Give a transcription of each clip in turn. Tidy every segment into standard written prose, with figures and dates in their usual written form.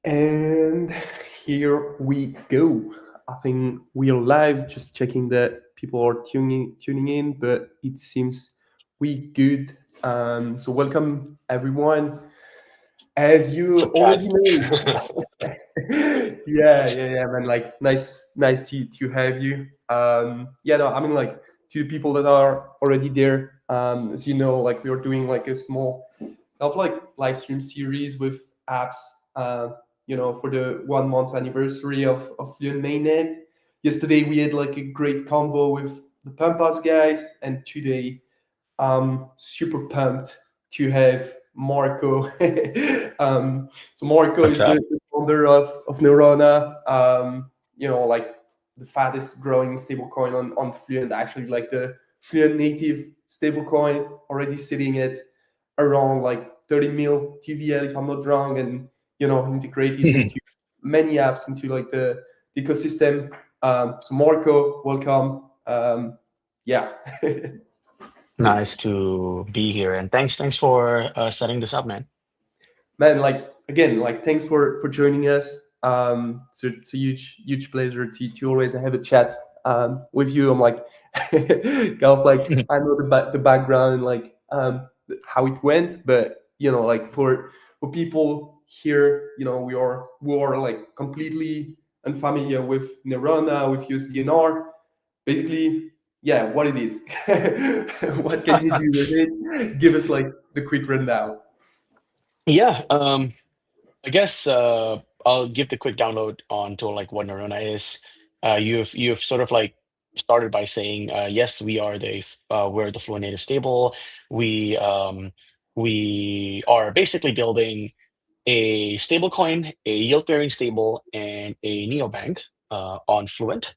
And here we go. I think we are live, just checking that people are tuning in, but it seems we good. So welcome everyone. As What's you up, Chad? already know, yeah, man. Like, nice to have you. Yeah, no, I mean, like, to the people that are already there. As you know, like, we are doing like a small of like live stream series with apps. For the 1 month anniversary of Fluent Mainnet. Yesterday we had like a great convo with the Pampas guys, and today I'm super pumped to have Marco. So Marco What's is up? the founder of Nerona. Like the fastest growing stablecoin on Fluent, actually like the Fluent native stablecoin, already sitting at around like 30 mil TVL if I'm not wrong, and integrated into many apps into like the ecosystem. So Marco, welcome. Yeah. Nice to be here, and thanks for setting this up, man. Man, like again, like thanks for joining us. So it's a huge pleasure to always have a chat with you. I'm like kind of like I know the background, like how it went, but like for people here, we are like completely unfamiliar with Nerona, with USDNR. Basically, yeah, what it is, what can you do with it? Give us like the quick rundown. Yeah, I guess I'll give the quick download on to like what Nerona is. You've sort of like started by saying yes, we're the Fluent Native stable. We um, we are basically building a stablecoin, a yield-bearing stable, and a neobank on Fluent.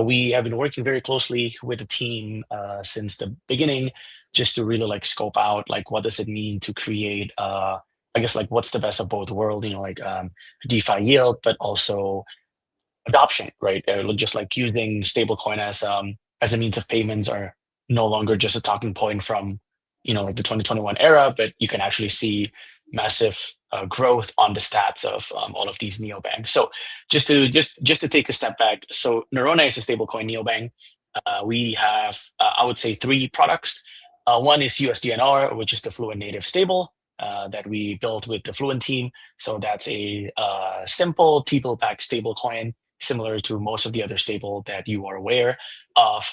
We have been working very closely with the team since the beginning, just to really like scope out like what does it mean to create. I guess like what's the best of both worlds, like DeFi yield, but also adoption, right? Just like using stablecoin as a means of payments are no longer just a talking point from like the 2021 era, but you can actually see massive growth on the stats of all of these neobanks. So just to take a step back, so Nerona is a stablecoin neobank. We have I would say three products. One is USDNR, which is the Fluent native stable that we built with the Fluent team. So that's a simple T-bill backed stablecoin similar to most of the other stable that you are aware of.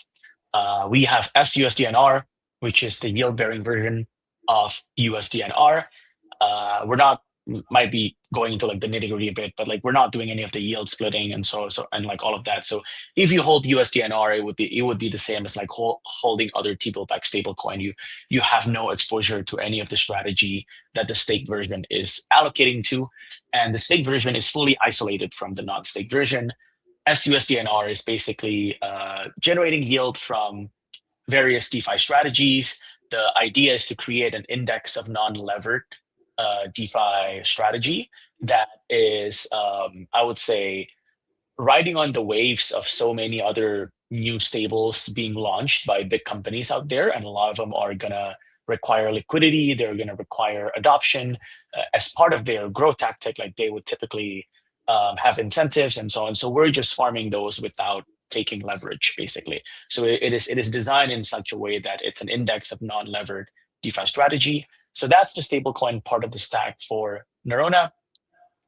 We have SUSDNR, which is the yield bearing version of USDNR. We're not might be going into like the nitty gritty a bit, but like we're not doing any of the yield splitting and and like all of that. So if you hold USDNR, it would be the same as like holding other T-bill-backed stablecoin. You have no exposure to any of the strategy that the stake version is allocating to, and the stake version is fully isolated from the non-stake version. SUSDNR is basically generating yield from various DeFi strategies. The idea is to create an index of non-levered DeFi strategy that is, I would say, riding on the waves of so many other new stables being launched by big companies out there, and a lot of them are gonna require liquidity. They're gonna require adoption as part of their growth tactic. Like they would typically have incentives and so on. So we're just farming those without taking leverage, basically. So it is designed in such a way that it's an index of non-levered DeFi strategy. So that's the stablecoin part of the stack for Nerona.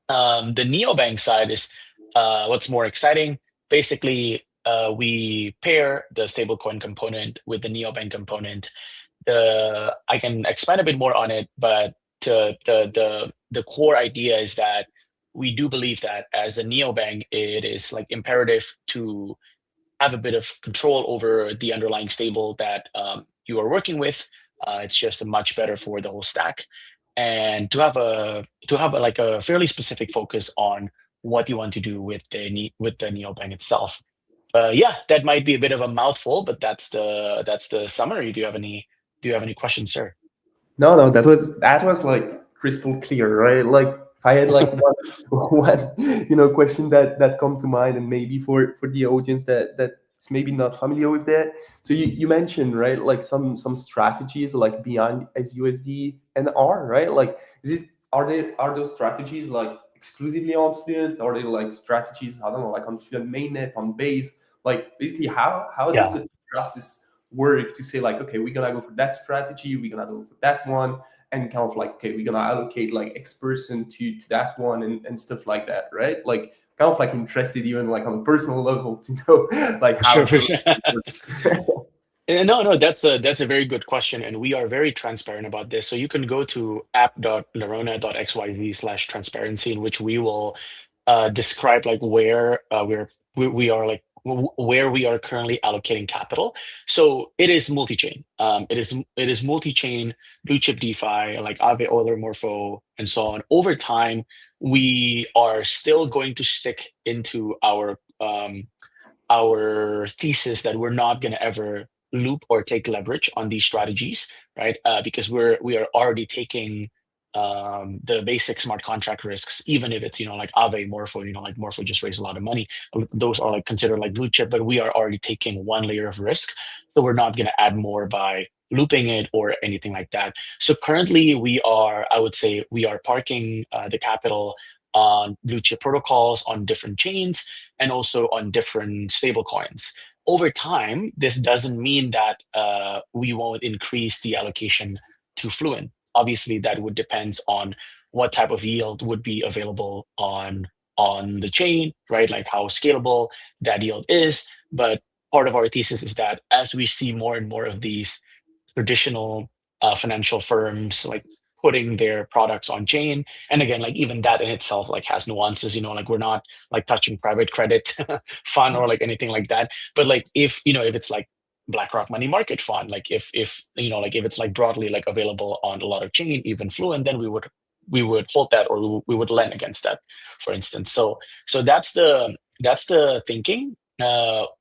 The neobank side is what's more exciting. Basically, we pair the stablecoin component with the neobank component. I can expand a bit more on it, but the core idea is that we do believe that as a neobank, it is like imperative to have a bit of control over the underlying stable that you are working with. It's just much better for the whole stack, and to have like a fairly specific focus on what you want to do with the neobank itself. Yeah, that might be a bit of a mouthful, but that's the summary. Do you have any questions, sir? No, no, that was like crystal clear, right? Like if I had like one one question that come to mind, and maybe for the audience that's maybe not familiar with that. So you mentioned, right, like some strategies like beyond SUSD and R, right? Like are those strategies like exclusively on Fluent? Are they like strategies, I don't know, like on Fluent mainnet, on base? Like basically how does Yeah, the process work to say like, okay, we're gonna go for that strategy, we're gonna go for that one, and kind of like, okay, we're gonna allocate like X% to that one, and stuff like that, right? Like kind of like interested even like on a personal level to know like sure, how for those sure. work. No, no, that's a very good question, and we are very transparent about this. So you can go to app.lerona.xyz/transparency, in which we will describe like where we are like where we are currently allocating capital. So it is multi-chain. It is multi-chain blue chip DeFi like Aave, Euler, Morpho, and so on. Over time, we are still going to stick into our thesis that we're not going to ever loop or take leverage on these strategies, right? Because we are already taking the basic smart contract risks, even if it's like Aave, Morpho, like Morpho just raised a lot of money. Those are like considered like blue chip, but we are already taking one layer of risk, so we're not going to add more by looping it or anything like that. So currently, I would say, we are parking the capital on blue chip protocols on different chains and also on different stable coins. Over time, this doesn't mean that we won't increase the allocation to Fluent. Obviously, that would depend on what type of yield would be available on the chain, right? Like how scalable that yield is. But part of our thesis is that as we see more and more of these traditional financial firms like putting their products on chain, and again, like even that in itself like has nuances, like we're not like touching private credit fund or like anything like that. But like if it's like BlackRock money market fund, like if like if it's like broadly like available on a lot of chain, even Fluent, then we would hold that, or we would lend against that, for instance. So that's the thinking.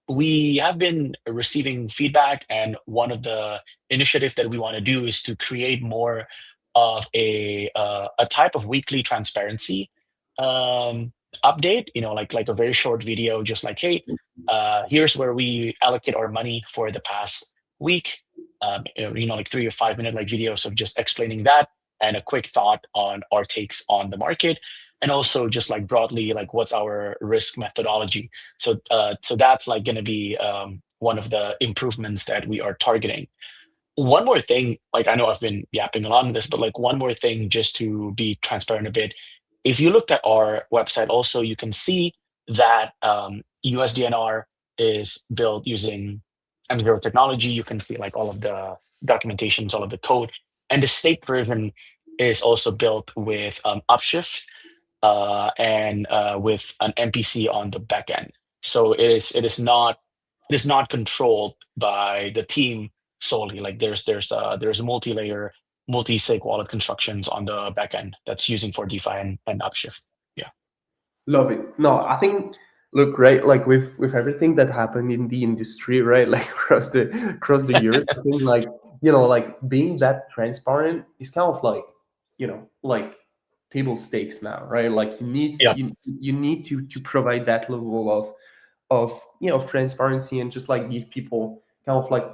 We have been receiving feedback, and one of the initiative that we want to do is to create more of a type of weekly transparency update. Like a very short video, just like, hey, here's where we allocate our money for the past week. Like 3 or 5 minute like videos of just explaining that, and a quick thought on our takes on the market, and also just like broadly like what's our risk methodology. So that's like going to be one of the improvements that we are targeting. One more thing, like I know I've been yapping a lot on this, but like one more thing, just to be transparent a bit. If you looked at our website, also you can see that USDNR is built using M0 technology. You can see like all of the documentations, all of the code, and the state version is also built with Upshift and with an MPC on the back end. So it is not controlled by the team solely. Like there's multi-layer, multi-sig wallet constructions on the back end that's using for DeFi and Upshift. Yeah. Love it. No, I think, look, right, like with everything that happened in the industry, right, like across the years, I think like, like being that transparent is kind of like, like table stakes now, right? Like Yeah. you need to provide that level of transparency, and just like give people kind of like,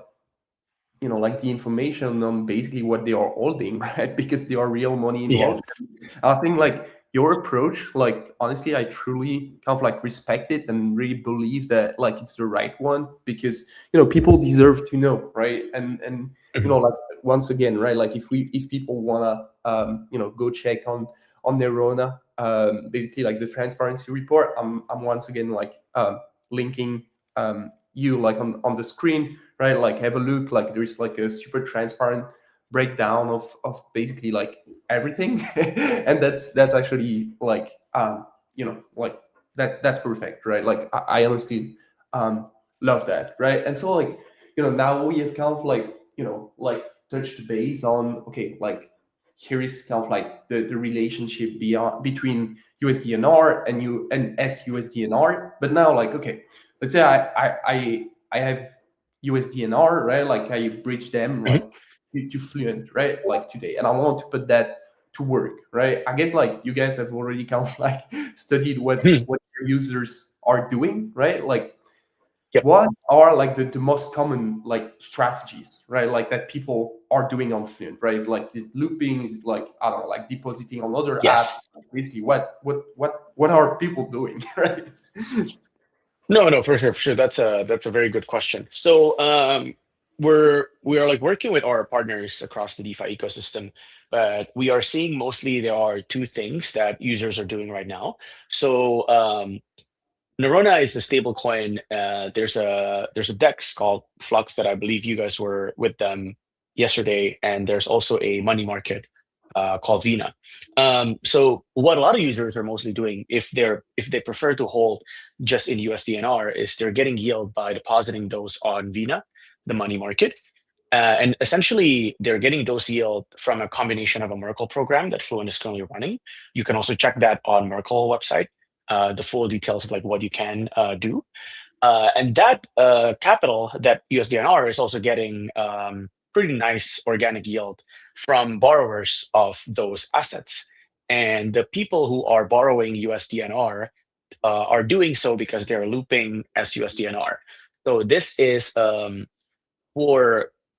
like the information on basically what they are holding, right? Because there are real money Yeah. involved. I think like your approach, like honestly, I truly kind of like respect it and really believe that like it's the right one, because people deserve to know, right? And Mhm. like once again, right? Like if people wanna go check on Nerona, basically like the transparency report, I'm once again like linking you like on the screen, right? Like have a look. Like there's like a super transparent breakdown of basically like everything, and that's actually like like that's perfect, right? Like I honestly love that, right? And so like now we have kind of like like touched base on, okay, like here is kind of like the relationship beyond between USDNR and you and SUSDNR. But now like, okay, let's say I have USDNR, right? Like I bridge them Mhm. like to Fluent, right? Like today, and I want to put that to work, right? I guess like you guys have already kind of like studied Mhm. what your users are doing, right? Like Yep. what are like the most common like strategies, right? Like that people are doing on Fluent, right? Like is looping, is like, I don't know, like depositing on other apps. Yes. Basically, what are people doing, right? No, no, for sure, for sure. That's a very good question. So we are like working with our partners across the DeFi ecosystem, but we are seeing mostly there are two things that users are doing right now. So Nerona is the stable coin. There's a DEX called Flux that I believe you guys were with them yesterday, and there's also a money market called Vina. So what a lot of users are mostly doing, if they prefer to hold just in USDNR, is they're getting yield by depositing those on Vina, the money market. And essentially, they're getting those yield from a combination of a Merkle program that Fluent is currently running. You can also check that on Merkle website, the full details of like what you can do. And that capital, that USDNR, is also getting pretty nice organic yield from borrowers of those assets. And the people who are borrowing USDNR are doing so because they're looping as USDNR. So this is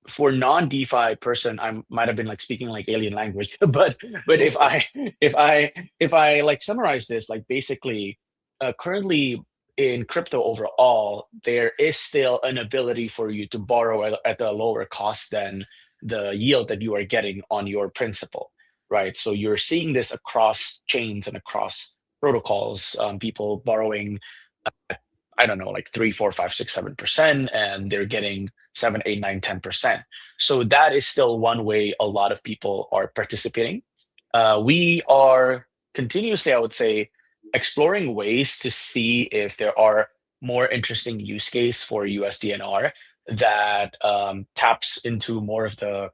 for non-DeFi person, I might have been like speaking like alien language, but if I like summarize this, like basically, currently in crypto overall, there is still an ability for you to borrow at a lower cost than the yield that you are getting on your principal, right? So you're seeing this across chains and across protocols, people borrowing, I don't know, like 3, 4, 5, 6, 7%, and they're getting 7, 8, 9, 10%. So that is still one way a lot of people are participating. We are continuously, I would say, exploring ways to see if there are more interesting use case for USDNR that taps into more of the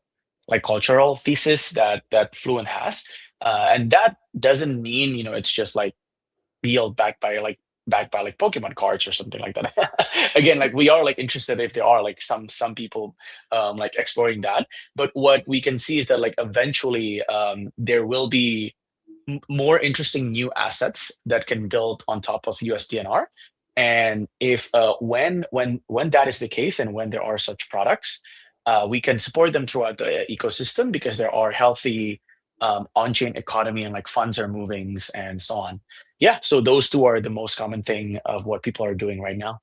like cultural thesis that Fluent has. And that doesn't mean, it's just like yield backed by like Pokemon cards or something like that. Again, like we are like interested if there are like some people like exploring that. But what we can see is that like eventually there will be more interesting new assets that can build on top of USDNR. And if when that is the case, and when there are such products, we can support them throughout the ecosystem because there are healthy on-chain economy and like funds are moving and so on. Yeah, so those two are the most common thing of what people are doing right now.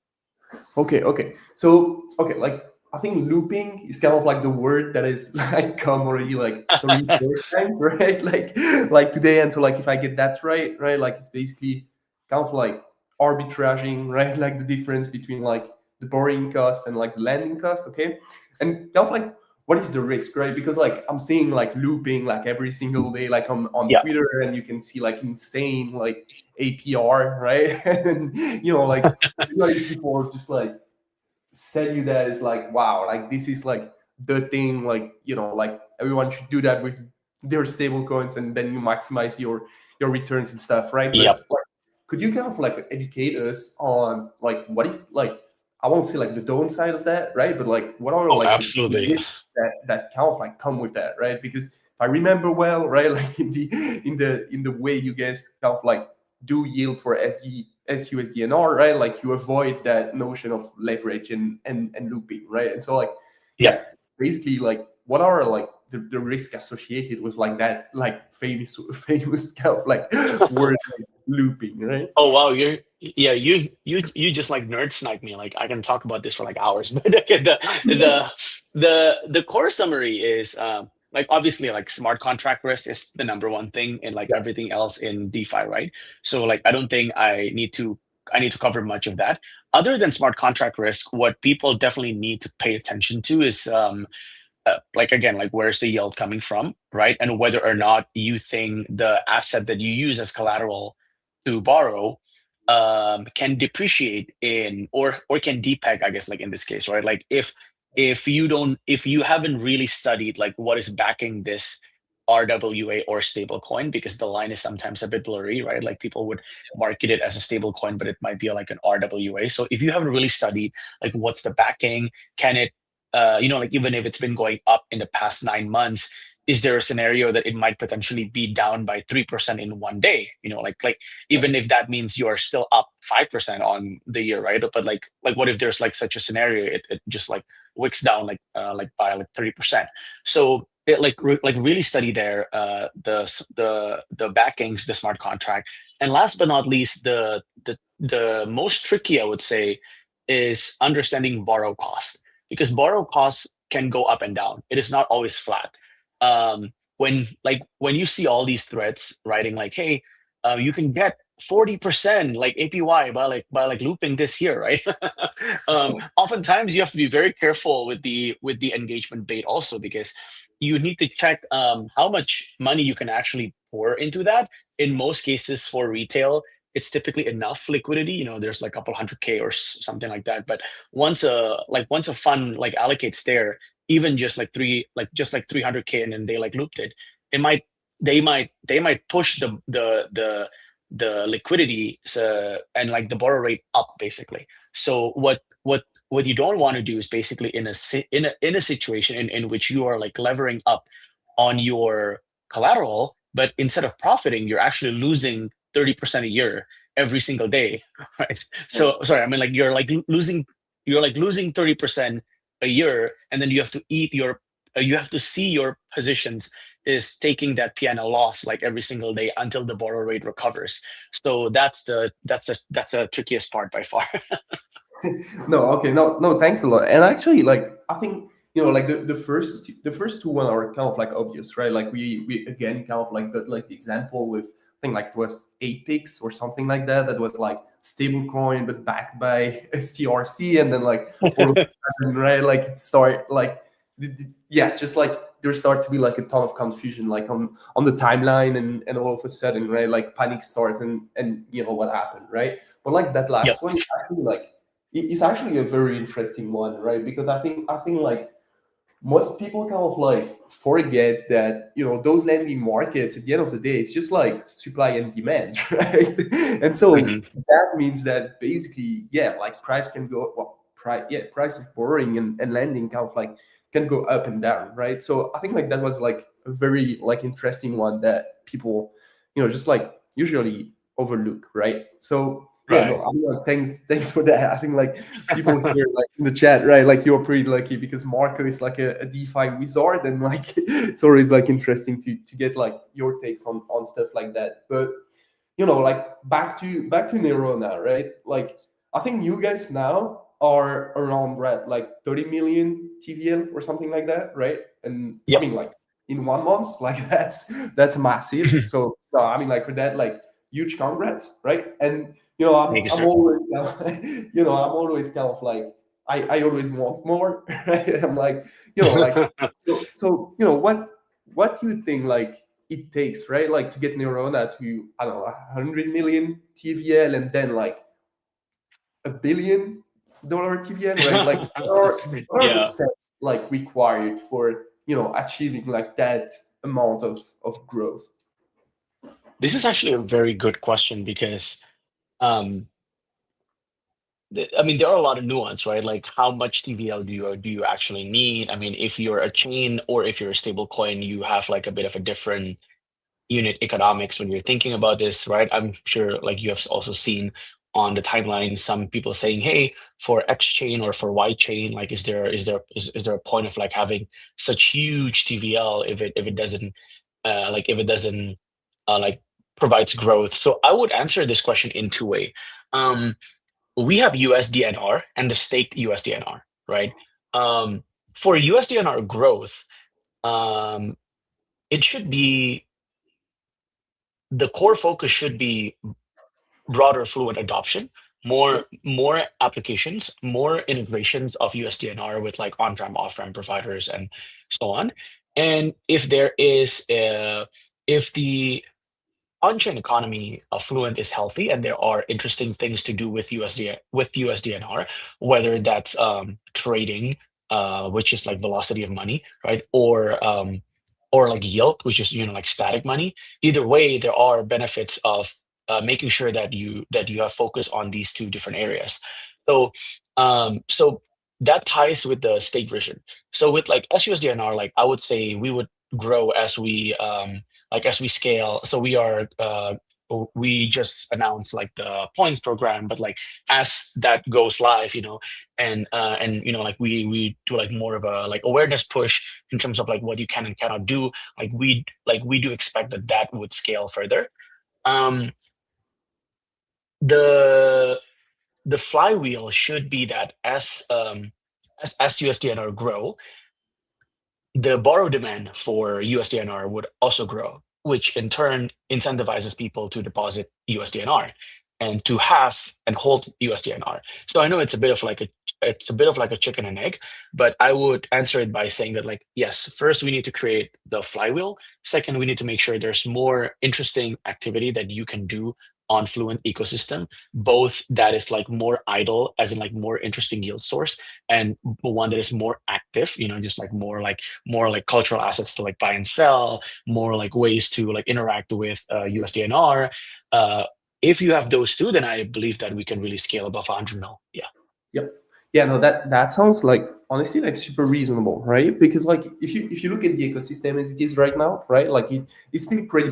Okay, okay. So, okay, like I think looping is kind of like the word that is like come already like 3 4 times, right? Like today, and so like if I get that right, like it's basically kind of like arbitraging, right? Like the difference between like the borrowing cost and like the lending cost, okay? And kind of like what is the risk, right? Because like I'm seeing like looping like every single day, like on Yeah. Twitter, and you can see like insane like APR, right? And like usually people just like sell you that is like, wow, like this is like the thing, like like everyone should do that with their stable coins, and then you maximize your returns and stuff, right? Yep. But like, could you kind of like educate us on like what is like, I won't say like the downside of that, right? But like what are Oh, like the absolutely. risks that kind of like come with that, right? Because if I remember well, right, like in the way you guys kind of like do yield for SUSDNR, right? Like you avoid that notion of leverage and looping, right? And so like, Yep. yeah, basically like what are like the risk associated with like that like famous kind of like word like looping, right? Oh wow, you just like nerd snipe me. Like I can talk about this for like hours, but okay, the core summary is like obviously like smart contract risk is the number one thing in like everything else in DeFi, right? So like I don't think I need to cover much of that. Other than smart contract risk, what people definitely need to pay attention to is like again, like where's the yield coming from, right? And whether or not you think the asset that you use as collateral to borrow can depreciate in or can depeg, I guess, like in this case, right? Like if you haven't really studied like what is backing this RWA or stable coin, because the line is sometimes a bit blurry, right? Like people would market it as a stable coin, but it might be like an RWA. So if you haven't really studied like what's the backing, can it like even if it's been going up in the past 9 months, is there a scenario that it might potentially be down by 3% in one day? Like Yeah. even if that means you are still up 5% on the year, right? But like what if there's like such a scenario, it just like wicks down like by like 30%. So it like really study there the backings, the smart contract. And last but not least, the most tricky I would say is understanding borrow cost, because borrow costs can go up and down. It is not always flat. When you see all these threads writing like, "Hey, you can get 40% like APY by looping this here," right? Oftentimes you have to be very careful with the engagement bait also, because you need to check how much money you can actually pour into that. In most cases for retail, it's typically enough liquidity. There's like a couple hundred K or something like that. But once a fund like allocates there, even just like 300K, and then they like looped it, it might they might push the liquidity and like the borrow rate up basically. So what you don't want to do is basically in a situation in which you are like levering up on your collateral, but instead of profiting, you're actually losing 30% a year every single day, right? So sorry, I mean like you're losing 30% a year, and then you have to see your positions is taking that P&L loss like every single day until the borrow rate recovers. So that's the trickiest part by far. No, okay, no, thanks a lot. And actually, like I think like the first two one are kind of like obvious, right? Like we again kind of like got like the example with, I think like it was Apex or something like that. That was like stable coin but backed by STRC, and then like all of a sudden, right? Like it start like yeah, just like there start to be like a ton of confusion like on the timeline, and all of a sudden, right? Like panic starts, and what happened, right? But like that Yep. last one, actually like it's actually a very interesting one, right? Because I think like most people kind of like forget that those lending markets at the end of the day, it's just like supply and demand, right? And so Mhm. that means that basically, yeah, like price can go, well, price of borrowing and lending kind of like can go up and down, right? So I think like that was like a very like interesting one that people just like usually overlook, right? So yeah, Right. no, I'm like, thanks for that. I think like people here like in the chat, right? Like you're pretty lucky because Marco is like a DeFi wizard, and like it's always like interesting to get like your takes on stuff like that. But like back to Nerona, right? Like I think you guys now are around, right, like 30 million TVL or something like that, right? And I Yep. mean like in 1 month, like that's massive. So no, I mean like for that, like huge congrats, right? And Thank you, I'm sir. always I'm always kind of like I always want more, right? I'm like, like, so what do you think like it takes, right? Like to get Nerona to, I don't know, 100 million TVL and then like $1 billion TVL, right? Like what are the Yeah, steps like required for achieving like that amount of growth? this is actually a very good question because um, I mean, there are a lot of nuance, right? Like, how much TVL do you actually need? I mean, if you're a chain or if you're a stable coin, you have like a bit of a different unit economics when you're thinking about this, right? I'm sure like you have also seen on the timeline some people saying, "Hey, for X chain or for Y chain, like, is there a point of like having such huge TVL if it doesn't if it doesn't like provides growth?" So I would answer this question in two way. Um, we have USDNR and the staked USDNR, right? Um, for USDNR growth, um, it should be the core focus should be broader fluent adoption, Yep. more applications, more integrations of USDNR with like on-ramp, off-ramp providers and so on. And if the on-chain economy of Fluent is healthy and there are interesting things to do with USDNR, whether that's trading, which is like velocity of money, right? Or like yield, which is like static money. Either way, there are benefits of making sure that you have focus on these two different areas. So that ties with the state vision. So with like SUSDNR, like I would say we would grow as we scale. So we just announced like the points program, but like as that goes live, and like we do like more of a like awareness push in terms of like what you can and cannot do. Like we do expect that would scale further. Um, the the flywheel should be that as USDNR grow, the borrow demand for USDNR would also grow, which in turn incentivizes people to deposit USDNR and to have and hold USDNR. So I know it's a bit of like a chicken and egg, but I would answer it by saying that like yes, first we need to create the flywheel. Second, we need to make sure there's more interesting activity that you can do on Fluent ecosystem, both that is like more idle, as in like more interesting yield source, and one that is more active, just like more like cultural assets to like buy and sell, more like ways to like interact with USDNR. Uh, if you have those two, then I believe that we can really scale above 100 mil. Yeah. Yep. Yeah, no, that sounds like honestly like super reasonable, right? Because like if you look at the ecosystem as it is right now, right? Like it's still pretty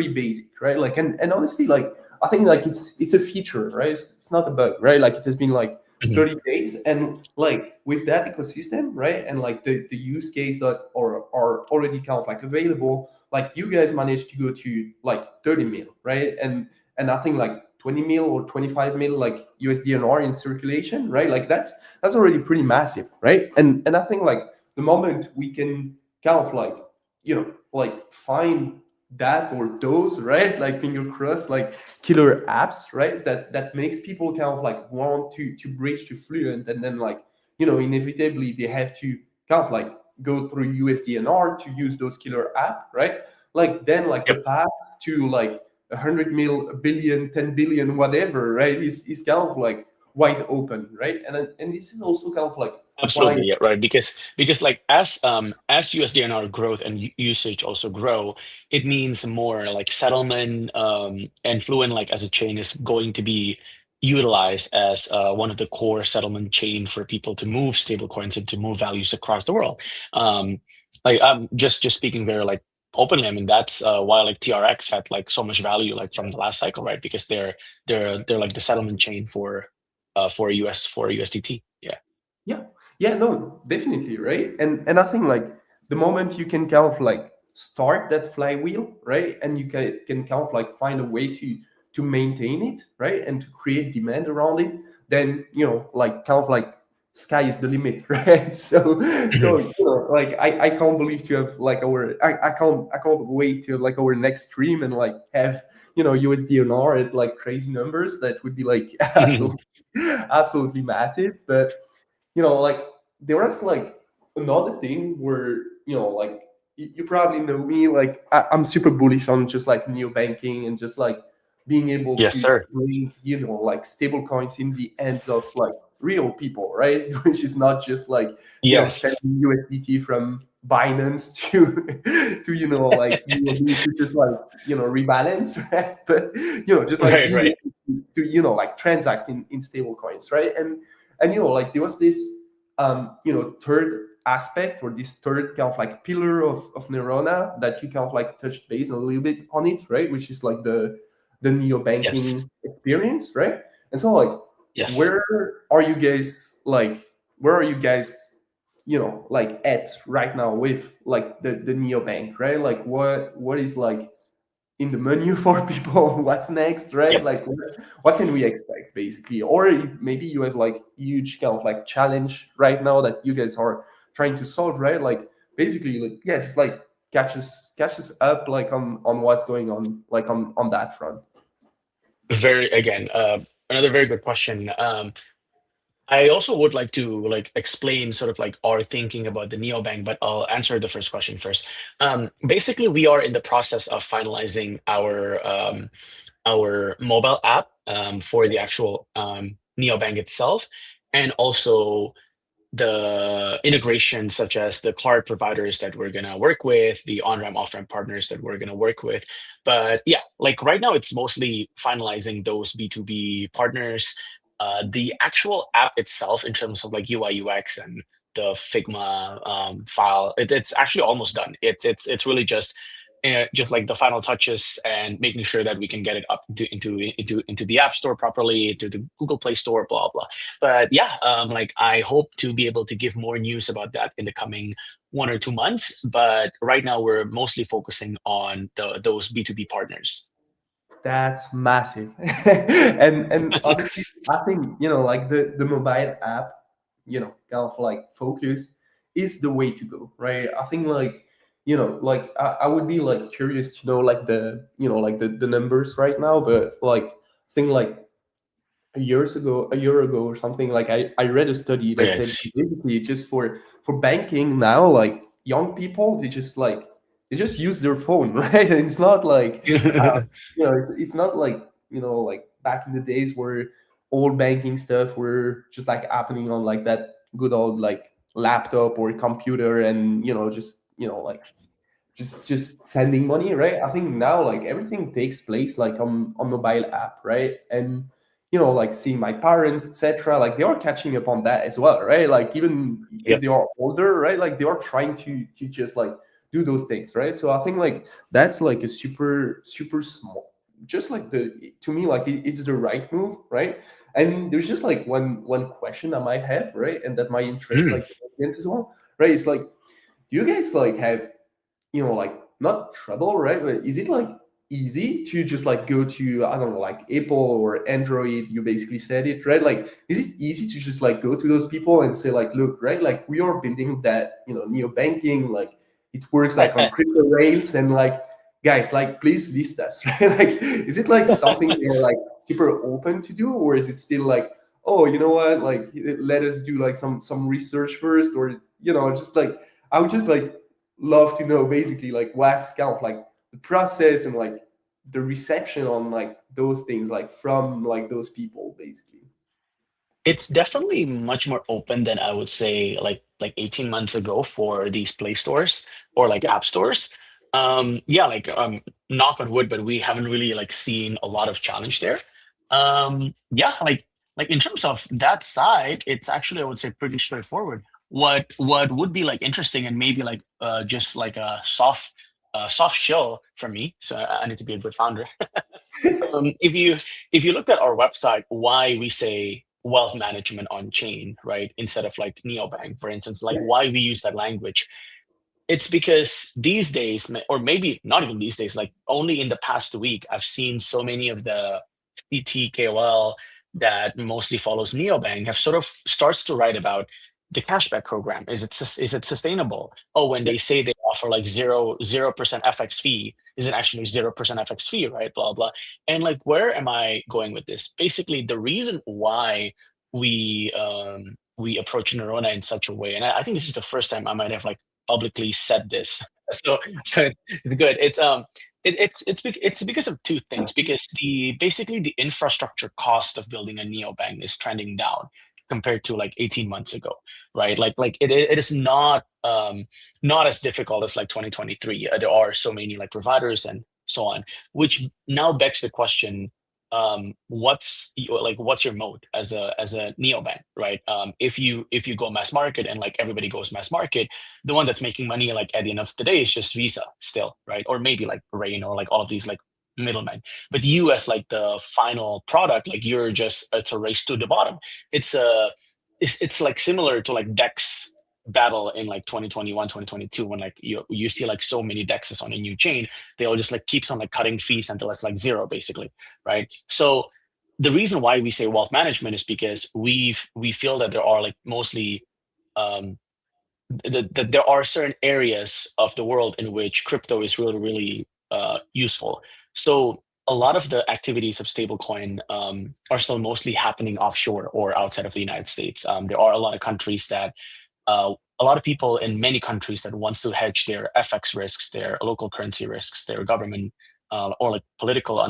basic, right? Like and honestly, like I think like it's a feature, right? It's not a bug, right? Like it has been like Mhm. 30 days, and like with that ecosystem, right? And like the use case that are already kind of like available, like you guys managed to go to like 30 mil, right? And I think like 20 mil or 25 mil like USDNR in circulation, right? Like that's already pretty massive, right? And I think like the moment we can kind of like like find that or those, right? Like finger crossed, like killer apps, right? That makes people kind of like want to bridge to Fluent, and then like inevitably they have to kind of like go through USDNR to use those killer app, right? Like then like the Yep. path to like 100 mil, a billion, 10 billion, whatever, right? Is kind of like wide open, right? And this is also kind of like why. Absolutely, yeah, right. Because like as USDNR growth and usage also grow, it means more like settlement and Fluent like as a chain is going to be utilized as one of the core settlement chain for people to move stablecoins and to move values across the world. Um, like I'm just speaking very like openly. I mean that's why like TRX had like so much value like from the last cycle, right? Because they're like the settlement chain for USDT. Yeah. Yeah, yeah, no, definitely, right? And I think like the moment you can kind of like start that flywheel, right, and you can kind of like find a way to maintain it, right, and to create demand around it, then like kind of like sky is the limit, right? So like I can't believe to have like I can't wait to have like our next stream and like have USDNR at like crazy numbers. That would be like absolutely massive, but like there was like another thing where like you probably know me, like I'm super bullish on just like neobanking and just like being able Yes, to sir. bring like stable coins in the hands of like real people, right? Which is not just like Yes. sending USDT from Binance to like UOB to just like rebalance, right? But just like Right, being right. able to like transact in stable coins, right? And like there was this third aspect, or this third kind of like pillar of Nerona that you kind of like touched base a little bit on it, right? Which is like the neo Yes. banking experience, right? And so like Yes. where are you guys like where are you guys like at right now with like the neobank, right? Like what is like in the menu for people? What's next, right? Yep. Like what can we expect basically? Or maybe you have like huge kind of like challenge right now that you guys are trying to solve, right? Like basically like yeah, just like catch us up like on what's going on like on that front. Very, again, another very good question. I also would like to like explain sort of like our thinking about the neobank, but I'll answer the first question first. Basically, we are in the process of finalizing our mobile app for the actual neobank itself, and also the integrations such as the card providers that we're going to work with, the on-ramp, off-ramp partners that we're going to work with. But yeah, like right now, it's mostly finalizing those B2B partners. The actual app itself, in terms of like UI, UX, and the Figma file, it's actually almost done. It's really just like the final touches and making sure that we can get it up into the App Store properly, into the Google Play Store, blah blah. But yeah, like I hope to be able to give more news about that in the coming 1 or 2 months. But right now, we're mostly focusing on those B2B partners. That's massive. And honestly, I think, like the mobile app, kind of like focus is the way to go, right? I think like, like I would be like curious to know like like the numbers right now, but like I think like a year ago or something, like I read a study Yeah, that said it's basically just for banking now, like young people, they just use their phone, right? And it's not like it's not like like back in the days where all banking stuff were just like happening on like that good old like laptop or computer, and just like just sending money, right? I think now like everything takes place like on mobile app, right? And like seeing my parents, etc., like they are catching up on that as well, right? Like even if yep. they are older, right, like they are trying to just like do those things, right? So I think like that's like a super small, just like the to me like it's the right move, right? And there's just like one question I might have, right, and that might interest Mm. like the audience as well, right? It's like, do you guys like have like not trouble, right? But is it like easy to just like go to, I don't know, like Apple or Android? You basically said it, right? Like, is it easy to just like go to those people and say like, look, right? Like we are building that, neo banking, like it works like on crypto rails, and like guys, like please list us, right? Like, is it like something you're like super open to do, or is it still like, oh, you know what? Like, let us do like some research first, or just like I would just like love to know basically like what's kind of like the process and like the reception on like those things like from like those people basically. It's definitely much more open than I would say like 18 months ago for these play stores or like Yeah. app stores. Yeah, like knock on wood, but we haven't really like seen a lot of challenge there. Yeah, like in terms of that side, it's actually I would say pretty straightforward. What would be like interesting and maybe like just like a soft shell for me, so I need to be a good founder. If you looked at our website, why we say wealth management on chain, right, instead of like neobank, for instance, like Yeah. why we use that language, it's because these days, or maybe not even these days, like only in the past week, I've seen so many of the CTKOL that mostly follows neobank have sort of starts to write about the cashback program. Is it sustainable? Oh, when Yeah. they say they offer like 0% FX fee, is it actually 0% FX fee, right? Blah blah. And like, where am I going with this? Basically, the reason why we we approach Nerona in such a way. And I think this is the first time I might have like publicly said this. So it's good. It's because of two things. Because basically the infrastructure cost of building a neobank is trending down compared to like 18 months ago, right? It is not as difficult as like 2023. There are so many like providers and so on, which now begs the question, what's your mode as a neobank, right? If you go mass market and like everybody goes mass market, the one that's making money like at the end of the day is just Visa still, right? Or maybe like Rain or like all of these like middlemen. But you as like the final product, like it's a race to the bottom. It's like similar to like Dex battle in like 2021, 2022, when like you see like so many dexes on a new chain, they'll just like keeps on like cutting fees until it's like zero basically, right? So the reason why we say wealth management is because we feel that there are like mostly um that there are certain areas of the world in which crypto is really really useful. So a lot of the activities of stablecoin are still mostly happening offshore or outside of the United States. There are a lot of countries that a lot of people in many countries that wants to hedge their FX risks, their local currency risks, their government or like political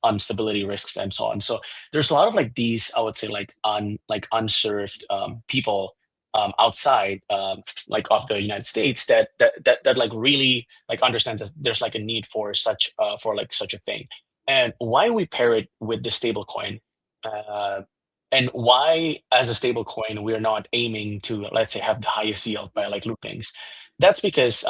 instability risks, and so on. So there's a lot of like these, I would say, like unserved people outside like of the United States that like really like understands that there's like a need for such a thing, and why we pair it with the stable coin. Uh, and why, as a stable coin, we're not aiming to, let's say, have the highest yield by like loopings. That's because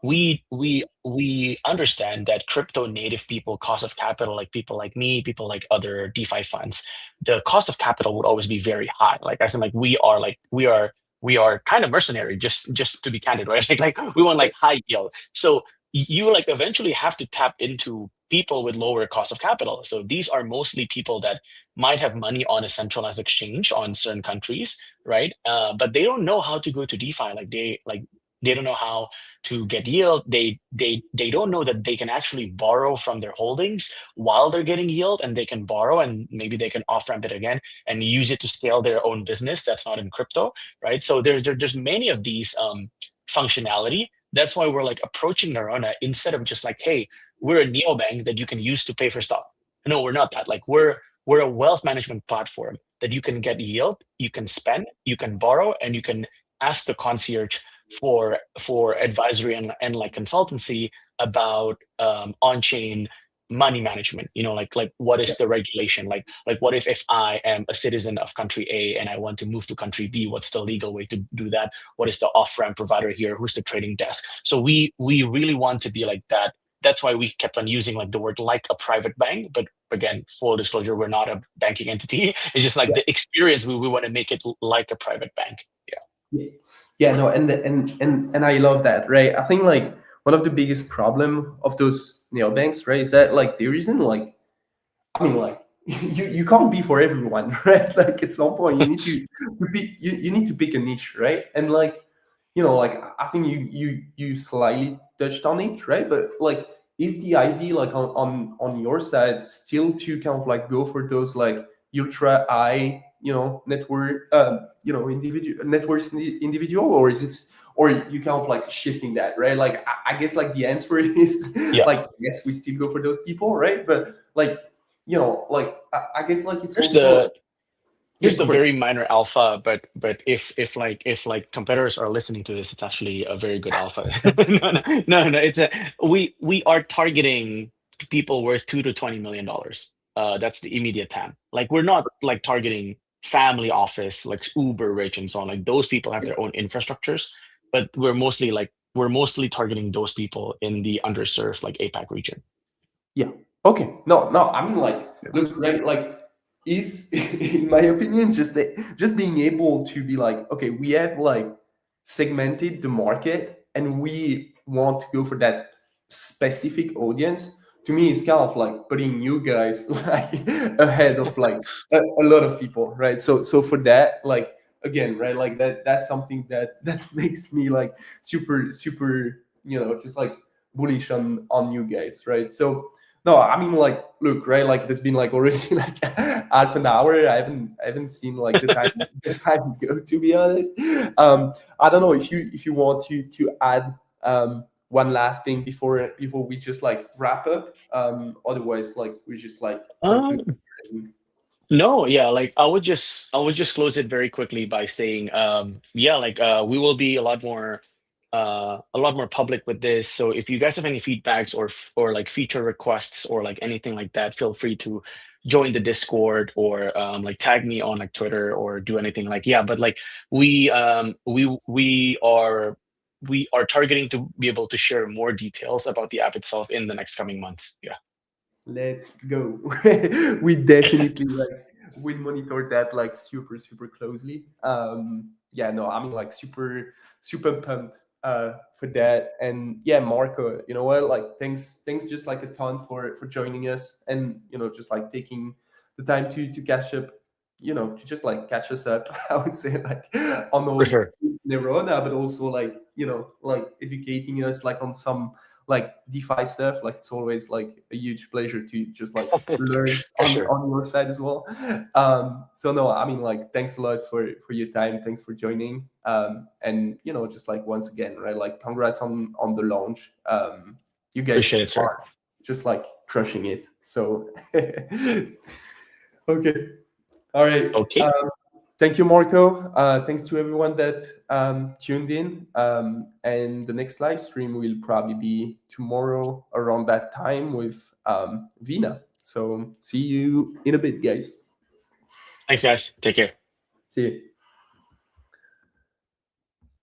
we understand that crypto native people, cost of capital, like people like me, people like other DeFi funds, the cost of capital would always be very high. Like as in like we are kind of mercenary, just to be candid, right? Like we want like high yield. So you like eventually have to tap into people with lower cost of capital. So these are mostly people that might have money on a centralized exchange on certain countries, right? But they don't know how to go to DeFi. They don't know how to get yield. They don't know that they can actually borrow from their holdings while they're getting yield, and they can borrow and maybe they can off ramp it again and use it to scale their own business that's not in crypto, right? So there's many of these functionality. That's why we're like approaching Nerona instead of just like, hey, we're a neobank that you can use to pay for stuff. No, we're not that. Like we're a wealth management platform that you can get yield, you can spend, you can borrow, and you can ask the concierge for advisory and like consultancy about on-chain money management. Like what Yeah. is the regulation, like what if I am a citizen of country A and I want to move to country B, what's the legal way to do that? What is the off-ramp provider here? Who's the trading desk? So we really want to be like that. That's why we kept on using like the word like a private bank. But again, full disclosure, we're not a banking entity. It's just like Yeah. the experience, we want to make it like a private bank. Yeah. Yeah, yeah, no, and I love that, right? I think like one of the biggest problem of those neobanks, right, is that like there isn't like, I mean, like you can't be for everyone, right? Like at some point you need to pick, you need to pick a niche, right? And like, like I think you slightly touched on it, right? But like, is the idea like on your side still to kind of like go for those like ultra high, network, individual networks individual, or is it, or you kind of like shifting that, right? Like I guess like the answer is Yeah. like yes, we still go for those people, right? But like, like I guess like it's Here's also, the yeah, here's go the for it. very minor alpha, but if competitors are listening to this, it's actually a very good alpha. No. It's a we are targeting people worth $2 to $20 million. That's the immediate TAM. Like we're not like targeting family office like uber rich and so on. Like those people have Yeah, their own infrastructures, but we're mostly targeting those people in the underserved like APAC region. yeah. Okay. No, no. I mean, like, look, right? Like, it's in my opinion, just being able to be like, okay, we have like segmented the market, and we want to go for that specific audience. To me, it's kind of like putting you guys like ahead of like a lot of people, right? So for that, like again, right? Like that's something that makes me like super, super, just like bullish on you guys, right? So no, I mean, like, look, right? Like, it has been like already like half an hour. I haven't seen like the time go. To be honest, I don't know if you want to add one last thing before we just like wrap up. Otherwise, like we just like conclude. Um, No, yeah, like I would just close it very quickly by saying, yeah, like we will be a lot more public with this. So if you guys have any feedbacks or like feature requests or like anything like that, feel free to join the Discord or like tag me on like Twitter or do anything like yeah. But like we are targeting to be able to share more details about the app itself in the next coming months. Yeah, Let's go. We definitely like will monitor that like super closely. Yeah, no, I mean like super pumped for that. And yeah, Marco, you know what? Like thanks just like a ton for joining us and just like taking the time to catch up, to just like catch us up. I would say like on for all sure. Nerona, but also like like educating us like on some like DeFi stuff. Like it's always like a huge pleasure to just like learn For on sure. your side as well. So no, I mean like thanks a lot for your time. Thanks for joining. And just like once again, right? Like congrats on the launch. You Appreciate guys it, sir. are just like crushing it. So okay, all right. Okay. Thank you, Marco. Thanks to everyone that tuned in. And the next live stream will probably be tomorrow around that time with Vina. So see you in a bit, guys. Thanks, guys. Take care. See you.